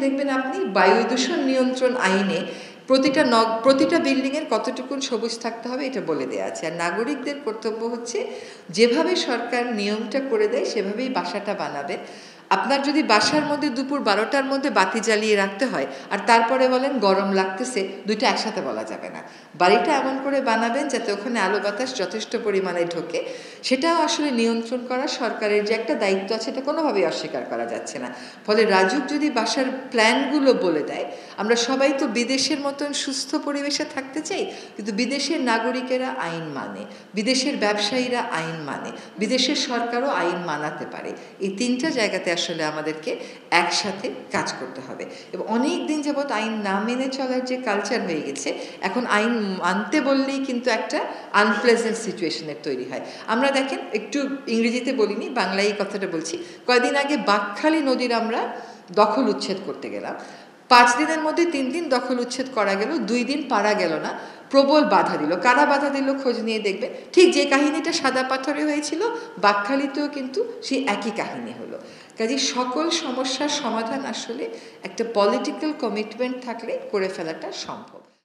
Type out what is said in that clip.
দেখবেন আপনি বায়ু দূষণ নিয়ন্ত্রণ আইনে প্রতিটা বিল্ডিংয়ের কতটুকু সবুজ থাকতে হবে এটা বলে দেওয়া আছে। আর নাগরিকদের কর্তব্য হচ্ছে যেভাবে সরকার নিয়মটা করে দেয় সেভাবেই বাসাটা বানাবেন। আপনার যদি বাসার মধ্যে দুপুর 12টার মধ্যে বাতি জ্বালিয়ে রাখতে হয় আর তারপরে বলেন গরম লাগতেছে, দুইটা একসাথে বলা যাবে না। বাড়িটা এমন করে বানাবেন যাতে ওখানে আলো বাতাস যথেষ্ট পরিমাণে ঢোকে। সেটাও আসলে নিয়ন্ত্রণ করা সরকারের যে একটা দায়িত্ব আছে, এটা কোনোভাবেই অস্বীকার করা যাচ্ছে না। ফলে রাজুক যদি বাসার প্ল্যানগুলো বলে দেয়, আমরা সবাই তো বিদেশের মতন সুস্থ পরিবেশে থাকতে চাই, কিন্তু বিদেশের নাগরিকেরা আইন মানে, বিদেশের ব্যবসায়ীরা আইন মানে, বিদেশের সরকারও আইন মানাতে পারে। এই তিনটা জায়গাতে আসলে আমাদেরকে একসাথে কাজ করতে হবে। এবং অনেক দিন যাবৎ আইন না মেনে চলার যে কালচার হয়ে গেছে, এখন আইন মানতে বললেই কিন্তু একটা আনপ্লেজেন্ট সিচুয়েশনের তৈরি হয়। আমরা দেখেন, একটু ইংরেজিতে বলিনি, বাংলায় এই কথাটা বলছি। কয়েকদিন আগে বাঁকখালী নদীর আমরা দখল উচ্ছেদ করতে গেলাম। 5 দিনের মধ্যে 3 দিন দখল উচ্ছেদ করা গেল, 2 দিন পারা গেল না। প্রবল বাধা দিল। কারা বাধা দিল খোঁজ নিয়ে দেখবে। ঠিক যে কাহিনীটা সাদা পাথরে হয়েছিল, বাঁকখালীতেও কিন্তু সেই একই কাহিনী হলো। কাজে সকল সমস্যার সমাধান আসলে একটা পলিটিক্যাল কমিটমেন্ট থাকলে করে ফেলাটা সম্ভব।